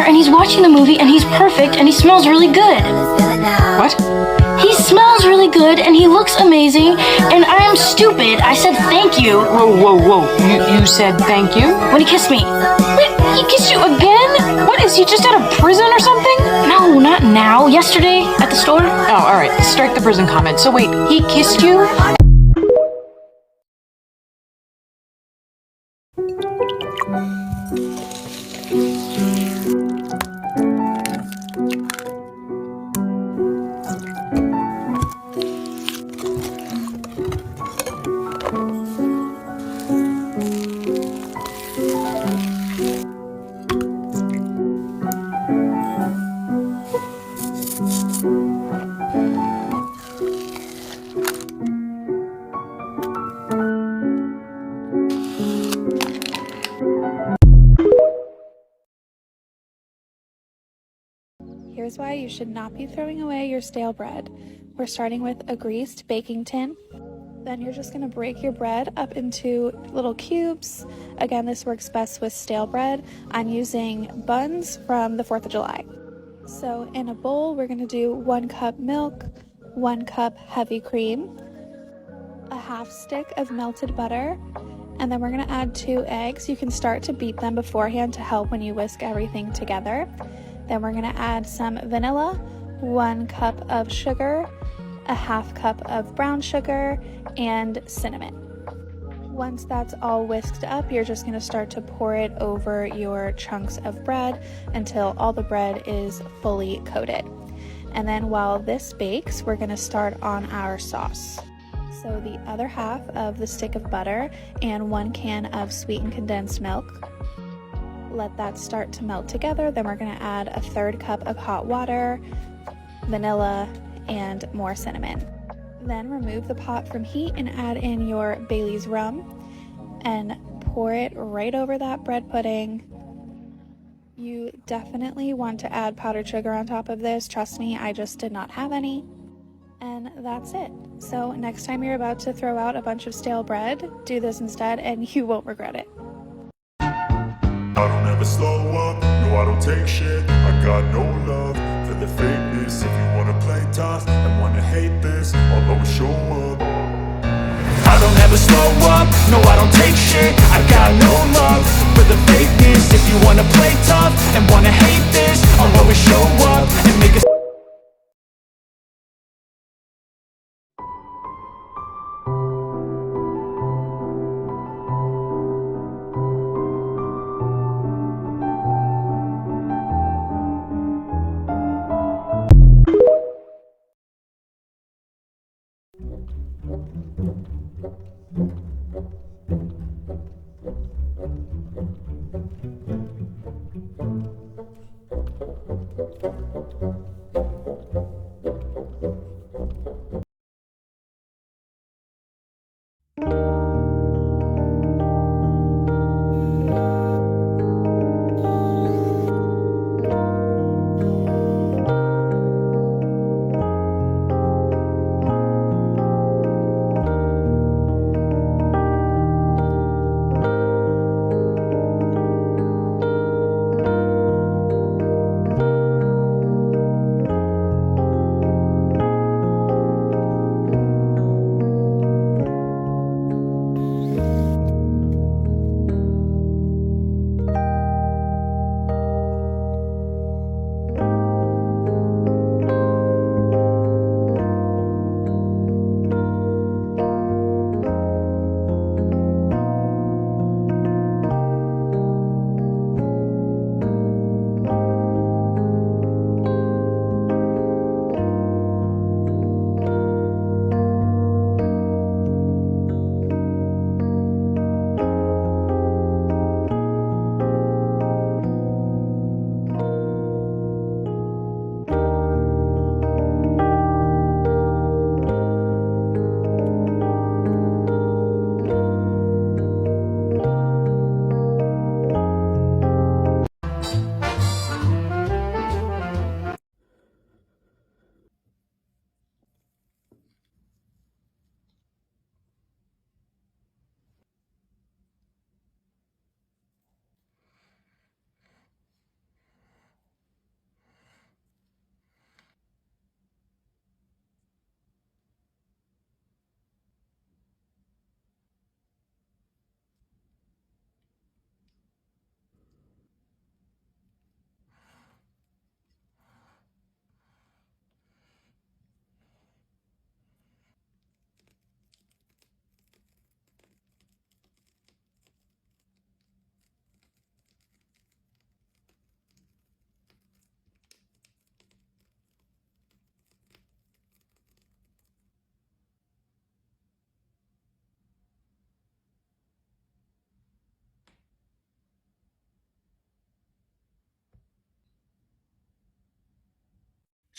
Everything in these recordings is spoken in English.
and he's watching the movie and he's perfect and he smells really good. What? He smells really good and he looks amazing and I am stupid. I said thank you. Whoa. You said thank you? When he kissed me. Wait, he kissed you again? What, is he just out of prison or something? No, not now. Yesterday at the store. Oh, alright. Strike the prison comment. So wait, he kissed you? Here's why you should not be throwing away your stale bread. We're starting with a greased baking tin. Then you're just going to break your bread up into little cubes. Again, this works best with stale bread. I'm using buns from the 4th of July. So in a bowl, we're going to do 1 cup milk, 1 cup heavy cream, a half stick of melted butter, and then we're going to add 2 eggs. You can start to beat them beforehand to help when you whisk everything together. Then we're going to add some vanilla, 1 cup of sugar, a half cup of brown sugar, and cinnamon. Once that's all whisked up, you're just going to start to pour it over your chunks of bread until all the bread is fully coated. And then while this bakes, we're going to start on our sauce. So the other half of the stick of butter and 1 can of sweetened condensed milk. Let that start to melt together. Then we're going to add a 1/3 cup of hot water, vanilla, and more cinnamon. Then remove the pot from heat and add in your Bailey's rum and pour it right over that bread pudding. You definitely want to add powdered sugar on top of this. Trust me, I just did not have any. And that's it. So next time you're about to throw out a bunch of stale bread, do this instead and you won't regret it. I don't ever slow up, no I don't take shit. I got no love for the fakeness. If you wanna play tough and wanna hate this, I'll always show up. I don't ever slow up, no I don't take shit. I got no love for the fakeness. If you wanna play tough and wanna hate this, I'll always show up and make a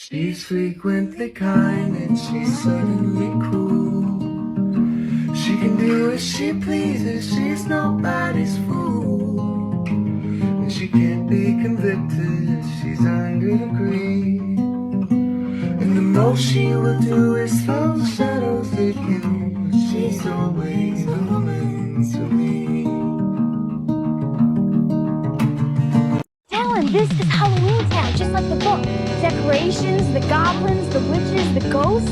She's frequently kind and she's suddenly cruel. She can do as she pleases, she's nobody's fool. And she can't be convicted, she's under the degree. And the most she will do is throw shadows at you. She's always a woman to me. Alan, this is Halloween Town, just like the book. Decorations, the goblins, the witches, the ghosts.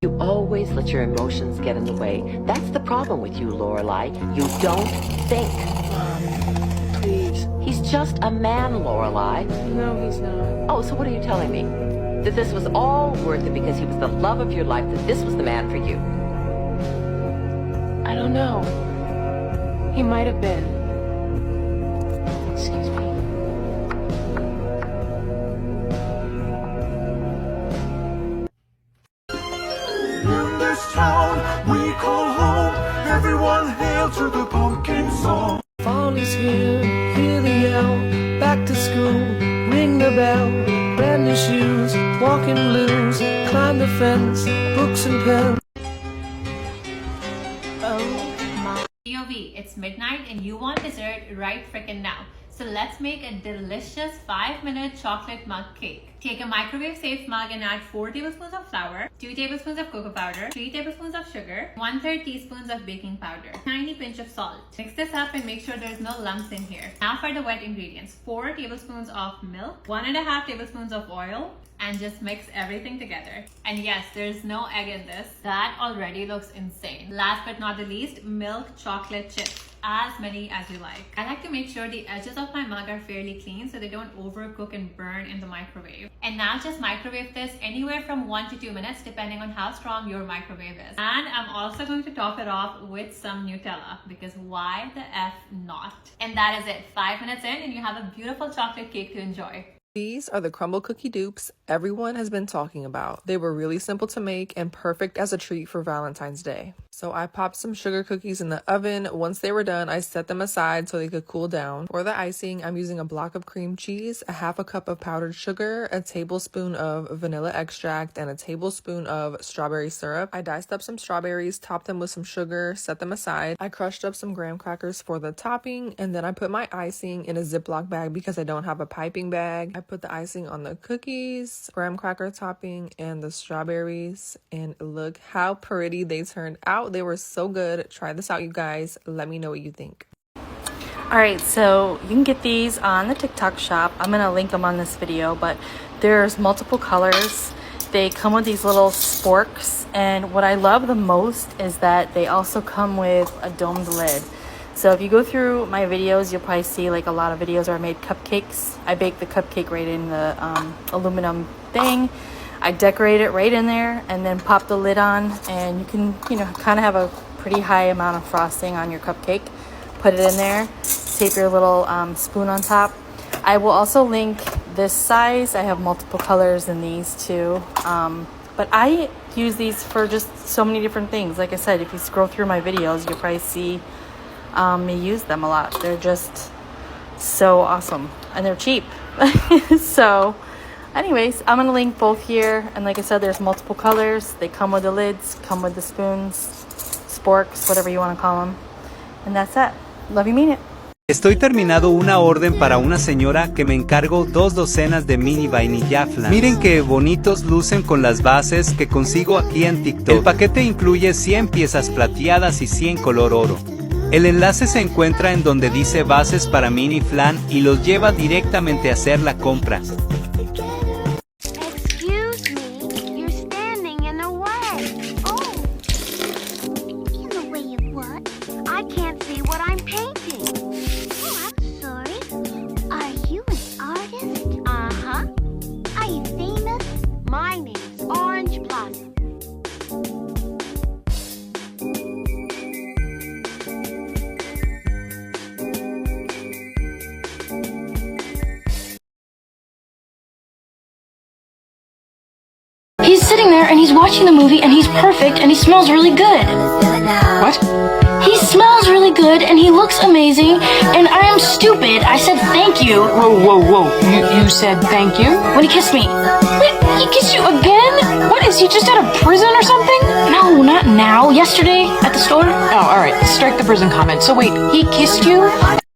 You always let your emotions get in the way. That's the problem with you, Lorelai. You don't think. Mom, please. He's just a man, Lorelai. No, he's not. Oh, so what are you telling me? That this was all worth it because he was the love of your life, that this was the man for you? I don't know. He might have been. Excuse me. In this town we call home, everyone hail to the pumpkin song. Fall is here, hear the yell, back to school, ring the bell, brand new shoes, walking blues, climb the fence, books and pens. POV, it's midnight and you want dessert right frickin' now. So let's make a delicious 5-minute chocolate mug cake. Take a microwave safe mug and add 4 tablespoons of flour, 2 tablespoons of cocoa powder, 3 tablespoons of sugar, 1/3 teaspoons of baking powder, tiny pinch of salt. Mix this up and make sure there's no lumps in here. Now for the wet ingredients, 4 tablespoons of milk, 1.5 tablespoons of oil, and just mix everything together. And yes, there's no egg in this. That already looks insane. Last but not the least, milk chocolate chips. As many as you like. I like to make sure the edges of my mug are fairly clean so they don't overcook and burn in the microwave. And now just microwave this anywhere from 1 to 2 minutes depending on how strong your microwave is. And I'm also going to top it off with some Nutella because why the F not? And that is it. 5 minutes in and you have a beautiful chocolate cake to enjoy. These are the crumble cookie dupes everyone has been talking about. They were really simple to make and perfect as a treat for Valentine's Day. So I popped some sugar cookies in the oven. Once they were done, I set them aside so they could cool down. For the icing, I'm using a block of cream cheese, a half a cup of powdered sugar, a tablespoon of vanilla extract, and a tablespoon of strawberry syrup. I diced up some strawberries, topped them with some sugar, set them aside. I crushed up some graham crackers for the topping, and then I put my icing in a Ziploc bag because I don't have a piping bag. I put the icing on the cookies, graham cracker topping, and the strawberries, and look how pretty they turned out. They were so good. Try this out, you guys. Let me know what you think. Alright, so you can get these on the TikTok shop. I'm going to link them on this video, but there's multiple colors. They come with these little sporks, and what I love the most is that they also come with a domed lid. So if you go through my videos, you'll probably see like a lot of videos where I made cupcakes. I baked the cupcake right in the aluminum thing. I decorate it right in there and then pop the lid on, and you can, kind of have a pretty high amount of frosting on your cupcake. Put it in there, tape your little spoon on top. I will also link this size. I have multiple colors in these too. But I use these for just so many different things. Like I said, if you scroll through my videos, you'll probably see me use them a lot. They're just so awesome and they're cheap. So anyways, I'm gonna link both here, and like I said, there's multiple colors. They come with the lids, come with the spoons, sporks, whatever you want to call them, and that's it. Love you, mean it. Estoy terminado una orden para una señora que me encargo 2 docenas de mini vainilla flan. Miren qué bonitos lucen con las bases que consigo aquí en TikTok. El paquete incluye 100 piezas plateadas y 100 color oro. El enlace se encuentra en donde dice bases para mini flan y los lleva directamente a hacer la compra. Excuse me, you're standing in the way. Oh, in the way of what? I can't see what I'm painting. Oh, I'm sorry. Are you an artist? Uh-huh. Are you famous? My name's Orange Blossom. He's sitting there and he's watching the movie and he's perfect and he smells really good. What? He smells really good and he looks amazing and I am stupid. I said thank you. Whoa. You said thank you? When he kissed me. Wait, he kissed you again? What, is he just out of prison or something? No, not now. Yesterday at the store. Oh, alright, strike the prison comment. So wait, he kissed you